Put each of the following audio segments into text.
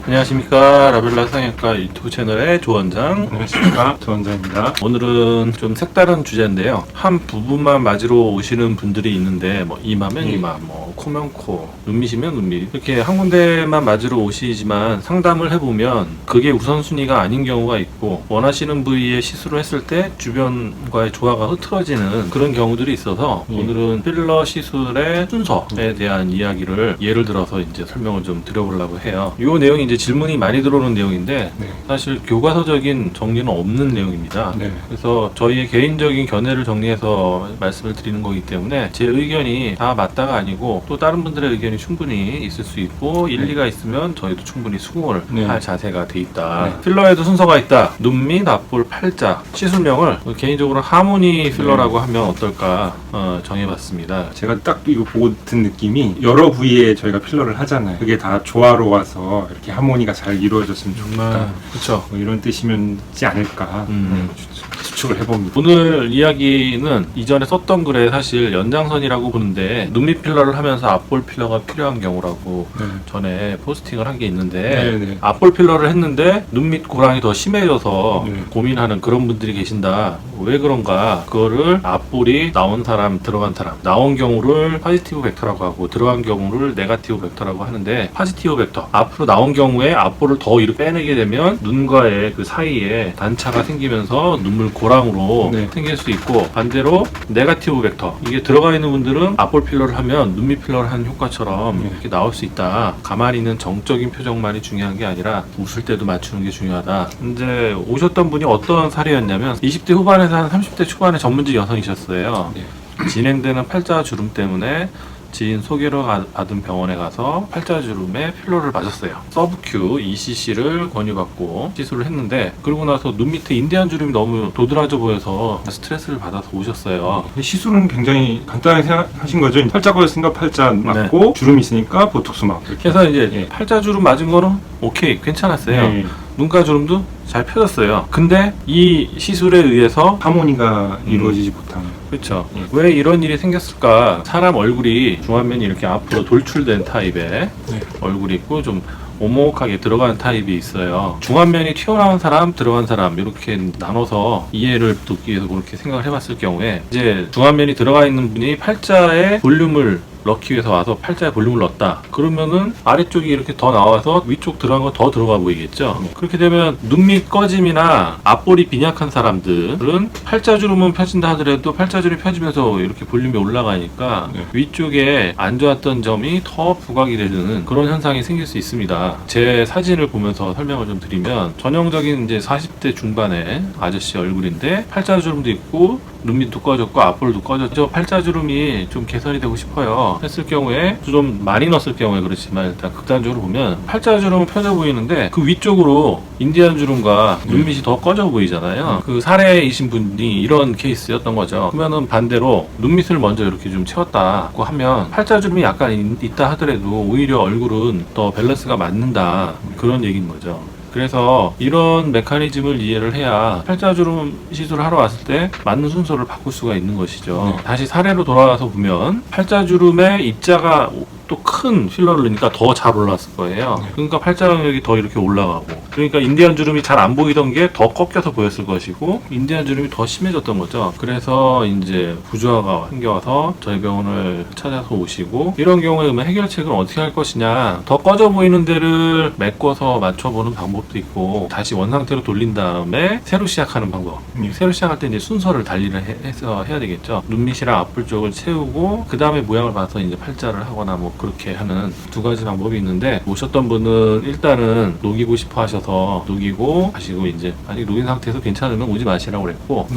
안녕하십니까. 라벨라 성형외과 유튜브 채널의 조원장. 안녕하십니까. 조원장입니다. 오늘은 좀 색다른 주제인데요. 한 부분만 맞으러 오시는 분들이 있는데 뭐 이마면 이마, 뭐 코면 코, 눈밑이면 눈밑 이렇게 한 군데만 맞으러 오시지만 상담을 해보면 그게 우선순위가 아닌 경우가 있고 원하시는 부위에 시술을 했을 때 주변과의 조화가 흐트러지는 그런 경우들이 있어서 오늘은 필러 시술의 순서에 대한 이야기를 예를 들어서 이제 설명을 좀 드려보려고 해요. 이 내용이 이제 질문이 많이 들어오는 내용인데 사실 교과서적인 정리는 없는 내용입니다. 그래서 저희의 개인적인 견해를 정리해서 말씀을 드리는 거기 때문에 제 의견이 다 맞다가 아니고 또 다른 분들의 의견이 충분히 있을 수 있고 일리가 있으면 저희도 충분히 수긍을 할 자세가 돼 있다. 필러에도 순서가 있다. 눈밑, 앞볼, 팔자 시술명을 개인적으로 하모니 필러라고 하면 어떨까 정해봤습니다. 제가 딱 이거 보고 든 느낌이 여러 부위에 저희가 필러를 하잖아요. 그게 다 조화로워서 이렇게 하모니가 잘 이루어졌으면 좋겠다. 그렇죠. 뭐 이런 뜻이면지 않을까 추측을 해봅니다. 오늘 이야기는 이전에 썼던 글에 사실 연장선이라고 보는데 눈밑 필러를 하면서 앞볼 필러가 필요한 경우라고 전에 포스팅을 한 게 있는데 앞볼 필러를 했는데 눈밑 고랑이 더 심해져서 고민하는 그런 분들이 계신다. 왜 그런가? 그거를 앞볼이 나온 사람, 들어간 사람, 나온 경우를 포지티브 벡터라고 하고 들어간 경우를 네거티브 벡터라고 하는데 포지티브 벡터, 앞으로 나온 경우에 앞볼을 더 이렇게 빼내게 되면 눈과의 그 사이에 단차가 생기면서 눈물 고랑으로 생길 수 있고, 반대로 네거티브 벡터, 이게 들어가 있는 분들은 앞볼 필러를 하면 눈밑 필러를 한 효과처럼 이렇게 나올 수 있다. 가만히 있는 정적인 표정만이 중요한 게 아니라 웃을 때도 맞추는 게 중요하다. 이제 오셨던 분이 어떤 사례였냐면 20대 후반에서 한 30대 초반의 전문직 여성이셨어요. 진행되는 팔자 주름 때문에 지인 소개로 받은 병원에 가서 팔자주름에 필러를 맞았어요. 서브큐 ECC를 권유받고 시술을 했는데, 그러고 나서 눈 밑에 인디안 주름이 너무 도드라져 보여서 스트레스를 받아서 오셨어요. 시술은 굉장히 간단하게 생각하신 거죠. 팔자 거였으니까 팔자 맞고 주름이 있으니까 보톡스 맞고. 그래서 이제 팔자주름 맞은 거는 오케이, 괜찮았어요. 눈가 주름도 잘 펴졌어요. 근데 이 시술에 의해서 하모니가 이루어지지 못하는. 그렇죠. 왜 이런 일이 생겼을까? 사람 얼굴이 중안면이 이렇게 앞으로 돌출된 타입의 얼굴이 있고 좀 오목하게 들어가는 타입이 있어요. 중안면이 튀어나온 사람, 들어간 사람 이렇게 나눠서 이해를 돕기 위해서 그렇게 생각을 해봤을 경우에, 이제 중안면이 들어가 있는 분이 팔자에 볼륨을 넣기 위해서 와서 팔자에 볼륨을 넣었다. 그러면은 아래쪽이 이렇게 더 나와서 위쪽 들어간 거 더 들어가 보이겠죠. 그렇게 되면 눈밑 꺼짐이나 앞볼이 빈약한 사람들은 팔자주름은 펴진다 하더라도 팔자주름이 펴지면서 이렇게 볼륨이 올라가니까 위쪽에 안 좋았던 점이 더 부각이 되는 그런 현상이 생길 수 있습니다. 제 사진을 보면서 설명을 좀 드리면, 전형적인 이제 40대 중반의 아저씨 얼굴인데 팔자주름도 있고 눈밑도 꺼졌고 앞볼도 꺼졌죠. 팔자주름이 좀 개선이 되고 싶어요 했을 경우에, 좀 많이 넣었을 경우에 그렇지만 일단 극단적으로 보면 팔자주름은 펴져 보이는데 그 위쪽으로 인디안 주름과 눈밑이 더 꺼져 보이잖아요. 그 사례이신 분이 이런 케이스였던 거죠. 그러면은 반대로 눈밑을 먼저 이렇게 좀 채웠다고 하면 팔자주름이 약간 있다 하더라도 오히려 얼굴은 더 밸런스가 맞는다, 그런 얘기인 거죠. 그래서 이런 메커니즘을 이해를 해야 팔자주름 시술을 하러 왔을 때 맞는 순서를 바꿀 수가 있는 것이죠. 다시 사례로 돌아와서 보면 팔자주름에 입자가 또 큰 필러를 넣으니까 더 잘 올라왔을 거예요. 그러니까 팔자각력이 더 이렇게 올라가고, 그러니까 인디안 주름이 잘 안 보이던 게 더 꺾여서 보였을 것이고 인디안 주름이 더 심해졌던 거죠. 그래서 이제 부조화가 생겨서 저희 병원을 찾아서 오시고, 이런 경우에 그러면 해결책은 어떻게 할 것이냐, 더 꺼져 보이는 데를 메꿔서 맞춰보는 방법도 있고, 다시 원상태로 돌린 다음에 새로 시작하는 방법. 새로 시작할 때 이제 순서를 달리를 해서 해야 되겠죠. 눈밑이랑 앞볼 쪽을 채우고 그 다음에 모양을 봐서 이제 팔자를 하거나 뭐 그렇게 하는 두 가지 방법이 있는데, 오셨던 분은 일단은 녹이고 싶어 하셔서 녹이고 하시고, 이제 아직 녹인 상태에서 괜찮으면 오지 마시라고 그랬고,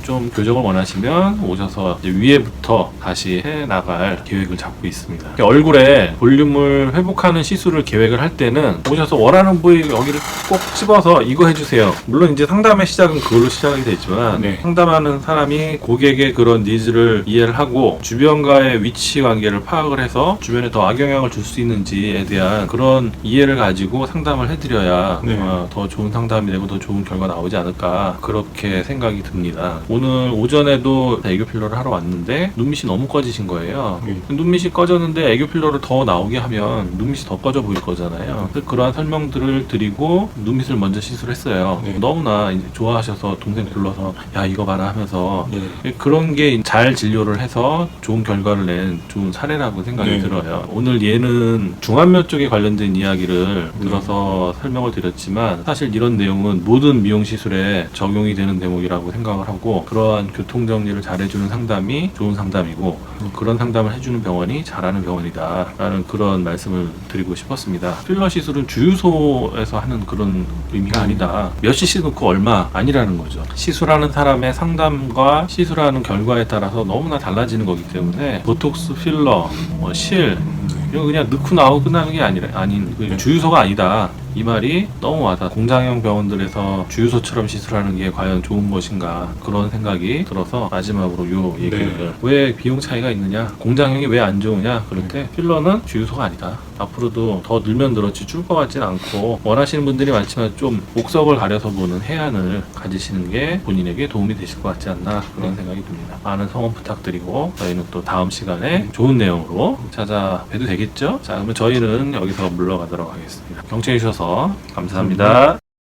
좀 교정을 원하시면 오셔서 이제 위에부터 다시 해 나갈 계획을 잡고 있습니다. 얼굴에 볼륨을 회복하는 시술을 계획을 할 때는 오셔서 원하는 부위 여기를 꼭 집어서 이거 해주세요. 물론 이제 상담의 시작은 그걸로 시작이 되지만 상담하는 사람이 고객의 그런 니즈를 이해를 하고 주변과의 위치 관계를 파악을 해서 주변에 더 악영향을 줄 수 있는지에 대한 그런 이해를 가지고 상담을 해드려야 더 좋은 상담이 되고 더 좋은 결과 나오지 않을까, 그렇게 생각이 듭니다. 오늘 오전에도 애교 필러를 하러 왔는데 눈밑이 너무 꺼지신 거예요. 눈밑이 꺼졌는데 애교 필러를 더 나오게 하면 눈밑이 더 꺼져 보일 거잖아요. 그래서 그러한 설명들을 드리고 눈밑을 먼저 시술을 했어요. 네. 너무나 이제 좋아하셔서 동생 불러서 야 이거 봐라 하면서 네. 그런 게 잘 진료를 해서 좋은 결과를 낸 좋은 사례라고 생각이 네. 들어요. 오늘 얘는 중안면 쪽에 관련된 이야기를 들어서 설명을 드렸지만 사실 이런 내용은 모든 미용 시술에 적용이 되는 대목이라고 생각을 하고 그러한 교통 정리를 잘해주는 상담이 좋은 상담이고 그런 상담을 해주는 병원이 잘하는 병원이다 라는 그런 말씀을 드리고 싶었습니다. 필러 시술은 주유소에서 하는 그런 의미가 아니다. 몇 cc 넣고 얼마 아니라는 거죠. 시술하는 사람의 상담과 시술하는 결과에 따라서 너무나 달라지는 거기 때문에 보톡스, 필러, 실 이거 그냥 넣고 나오고 끝나는 게 아닌 주유소가 아니다. 이 말이 너무 와닿아. 공장형 병원들에서 주유소처럼 시술하는 게 과연 좋은 것인가 그런 생각이 들어서 마지막으로 요 얘기를 왜 비용 차이가 있느냐 공장형이 왜 안 좋으냐 그럴 때 필러는 주유소가 아니다. 앞으로도 더 늘면 늘었지 줄 것 같진 않고 원하시는 분들이 많지만 좀 목석을 가려서 보는 해안을 가지시는 게 본인에게 도움이 되실 것 같지 않나 그런 생각이 듭니다. 많은 성원 부탁드리고 저희는 또 다음 시간에 좋은 내용으로 찾아뵈도 되겠죠? 자 그러면 저희는 여기서 물러가도록 하겠습니다. 경청해 주셔서 감사합니다.